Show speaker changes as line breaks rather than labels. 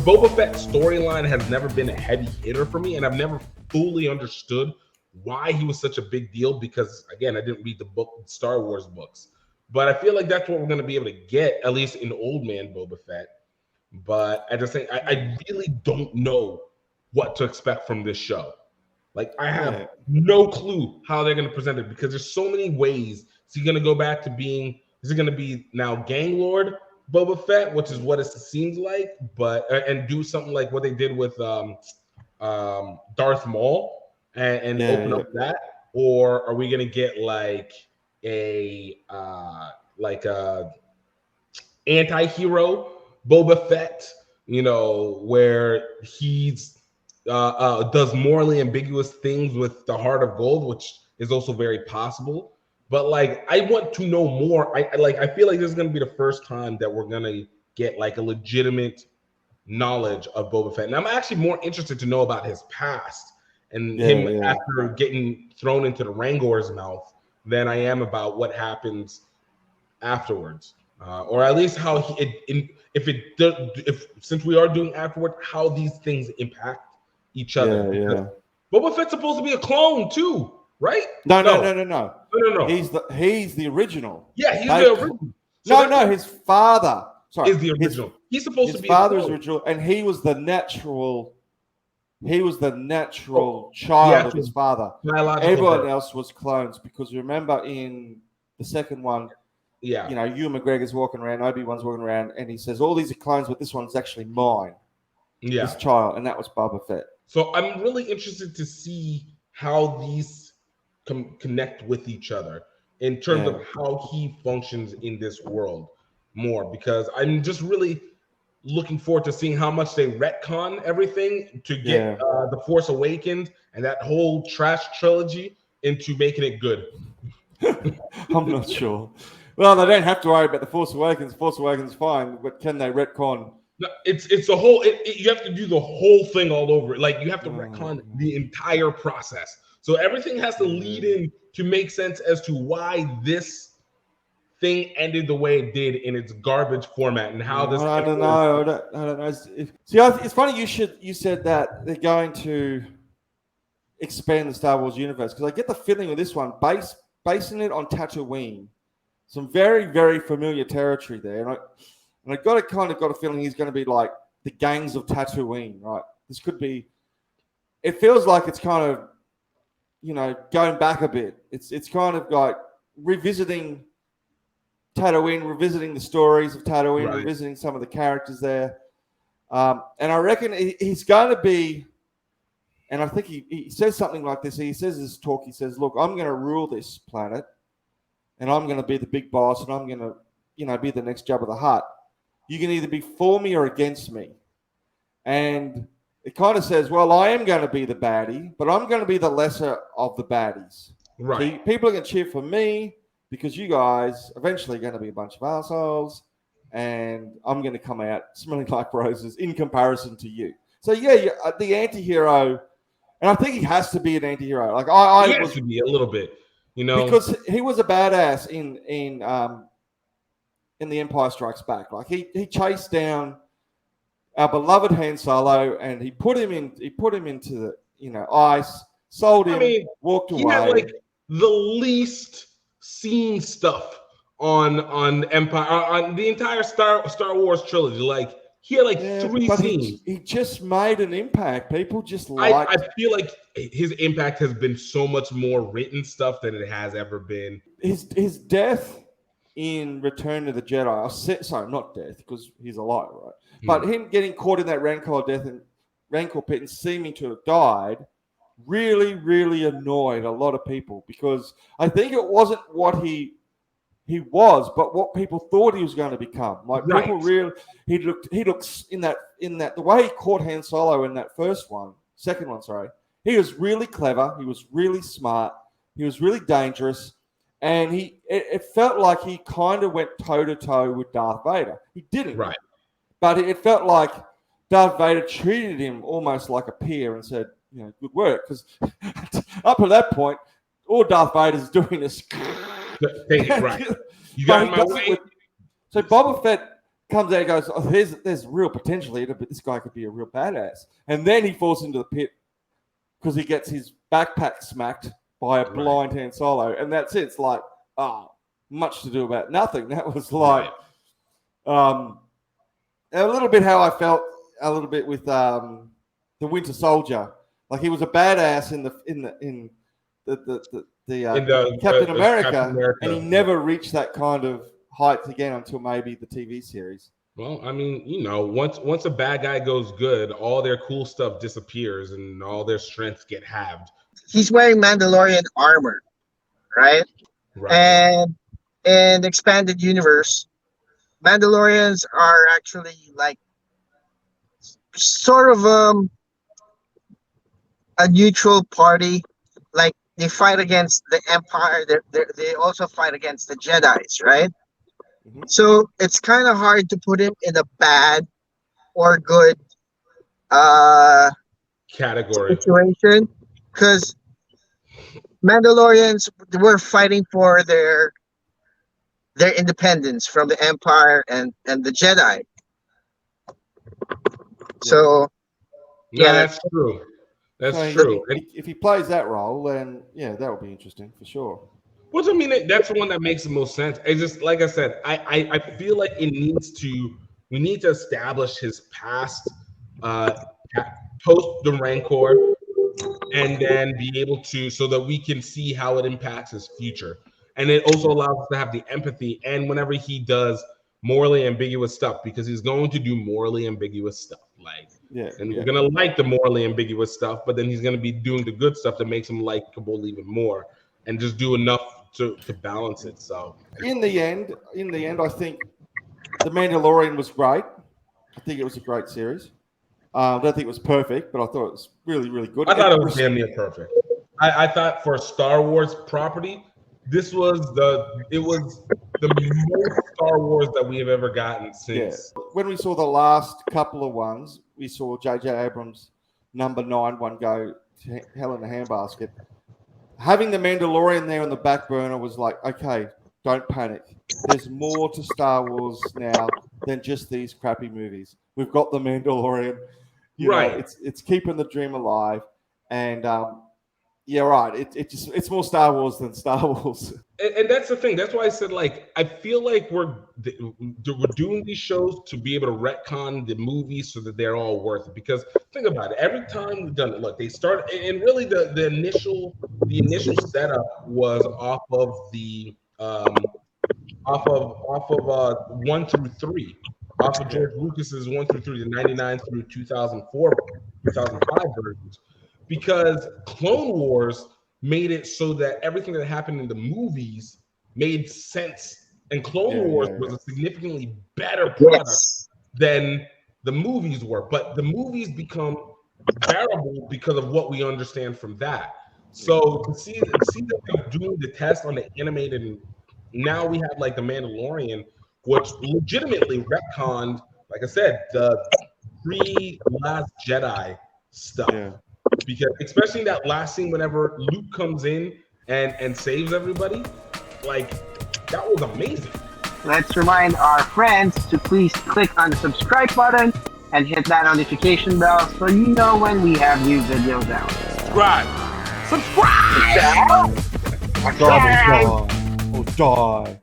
Boba Fett storyline has never been a heavy hitter for me, and I've never fully understood why he was such a big deal because, again, I didn't read the Star Wars books. But I feel like that's what we're going to be able to get, at least in Old Man Boba Fett. But I just think I really don't know what to expect from this show. Like, I have no clue how they're going to present it because there's so many ways. Is he going to go back to being, is it going to be now Gang Lord Boba Fett, which is what it seems like, but and do something like what they did with Darth Maul and open up that? Or are we going to get like a anti-hero Boba Fett, you know, where he's does morally ambiguous things with the heart of gold, which is also very possible. But like, I want to know more. I feel like this is going to be the first time that we're going to get like a legitimate knowledge of Boba Fett. And I'm actually more interested to know about his past and him after getting thrown into the Rangor's mouth than I am about what happens afterwards. Or at least how if since we are doing afterward, how these things impact each other. Boba Fett's supposed to be a clone too, right?
No. He's the original.
Yeah, he's the original. So
his father. Sorry,
is the original. He's supposed to be.
His father is original, and he was the natural. He was the natural child of his father. Everyone else was clones because remember in the second one. Yeah, you know, Ewan McGregor's walking around, Obi-Wan's walking around, and he says, all these are clones, but this one's actually mine. Yeah. This child, and that was Boba Fett.
So I'm really interested to see how these connect with each other in terms of how he functions in this world more, because I'm just really looking forward to seeing how much they retcon everything to get The Force Awakens and that whole trash trilogy into making it good.
I'm not sure. Well, they don't have to worry about The Force Awakens. Force Awakens is fine, but can they retcon?
No, it's the whole. You have to do the whole thing all over. Like you have to retcon the entire process. So everything has to lead in to make sense as to why this thing ended the way it did in its garbage format and how this.
I don't know. See, it's funny you said that they're going to expand the Star Wars universe because I get the feeling with this one basing it on Tatooine. Some very, very familiar territory there. And I got a feeling he's going to be like the gangs of Tatooine, right? This could be, it feels like it's kind of, you know, going back a bit. It's kind of like revisiting Tatooine, revisiting the stories of Tatooine, revisiting some of the characters there. And I reckon he's going to be, and I think he says something like this. He says this talk, he says, look, I'm going to rule this planet. And I'm going to be the big boss, and I'm going to, you know, be the next Jabba the Hutt. You can either be for me or against me. And it kind of says, well, I am going to be the baddie, but I'm going to be the lesser of the baddies. Right. So people are going to cheer for me because you guys eventually are going to be a bunch of assholes, and I'm going to come out smelling like roses in comparison to you. So, the anti-hero, and I think he has to be an anti-hero. Like
he has to be a little bit. You know,
because he was a badass in The Empire Strikes Back. Like he chased down our beloved Han Solo and he put him into the ice, sold him, walked away. He had like
the least seen stuff on Empire on the entire Star Wars trilogy. Like he had like 3 scenes.
He just made an impact. People just
I feel like his impact has been so much more written stuff than it has ever been.
His death in Return of the Jedi. Sorry, not death because he's alive, right? But him getting caught in that Rancor pit and seeming to have died really, really annoyed a lot of people because I think it wasn't what he was, but what people thought he was going to become. Like people really, he looks in that the way he caught Han Solo in that second one. He was really clever. He was really smart. He was really dangerous, and it felt like he kind of went toe to toe with Darth Vader. He didn't, but it felt like Darth Vader treated him almost like a peer and said, you know, good work, because up to that point, all Darth Vader's doing is.
Right. You got in my way.
So Boba Fett comes out and goes, oh, there's real potential here, but this guy could be a real badass. And then he falls into the pit because he gets his backpack smacked by a blind Han Solo. And that's it. It's like, much to do about nothing. That was like a little bit how I felt a little bit with the Winter Soldier. Like he was a badass in the Captain America, and he never reached that kind of height again until maybe the TV series.
Well, I mean, once a bad guy goes good, all their cool stuff disappears and all their strengths get halved.
He's wearing Mandalorian armor, right? And in expanded universe, Mandalorians are actually like sort of a neutral party. Like they fight against the Empire. They also fight against the Jedis, right? Mm-hmm. So it's kind of hard to put him in a bad or good
category
situation, because Mandalorians were fighting for their independence from the Empire and the Jedi. So
that's true. That's true.
If he plays that role, then that would be interesting for sure.
Well, I mean, that's the one that makes the most sense. It's just like I said, I feel like we need to establish his past post the Rancor, and then be able to, so that we can see how it impacts his future. And it also allows us to have the empathy. And whenever he does morally ambiguous stuff, because he's going to do morally ambiguous stuff, we're gonna like the morally ambiguous stuff, but then he's gonna be doing the good stuff that makes him likable even more, and just do enough to balance it. So
in the end, I think The Mandalorian was great. I think it was a great series. I don't think it was perfect, but I thought it was really, really good.
I thought it was damn near perfect. I thought for a Star Wars property, it was the most Star Wars that we have ever gotten since.
Yeah. When we saw the last couple of ones, we saw J.J. Abrams' number 9 one go to hell in a handbasket. Having the Mandalorian there on the back burner was like, okay, don't panic. There's more to Star Wars now than just these crappy movies. We've got the Mandalorian. It's keeping the dream alive. And it's more Star Wars than Star Wars.
And that's the thing. That's why I said, I feel like we're doing these shows to be able to retcon the movies so that they're all worth it. Because think about it. Every time we've done it, look, they start, and really the initial setup was off of the 1 through 3, off of George Lucas's 1 through 3, the 99 through 2004, 2005 versions. Because Clone Wars made it so that everything that happened in the movies made sense, and Clone Wars was a significantly better product than the movies were. But the movies become bearable because of what we understand from that. So to see that they're doing the test on the animated, and now we have the Mandalorian, which legitimately retconned, like I said, the pre-Last Jedi stuff. Yeah. Because especially that last scene, whenever Luke comes in and saves everybody, that was amazing.
Let's remind our friends to please click on the subscribe button and hit that notification bell so you know when we have new videos out.
Subscribe!
Die.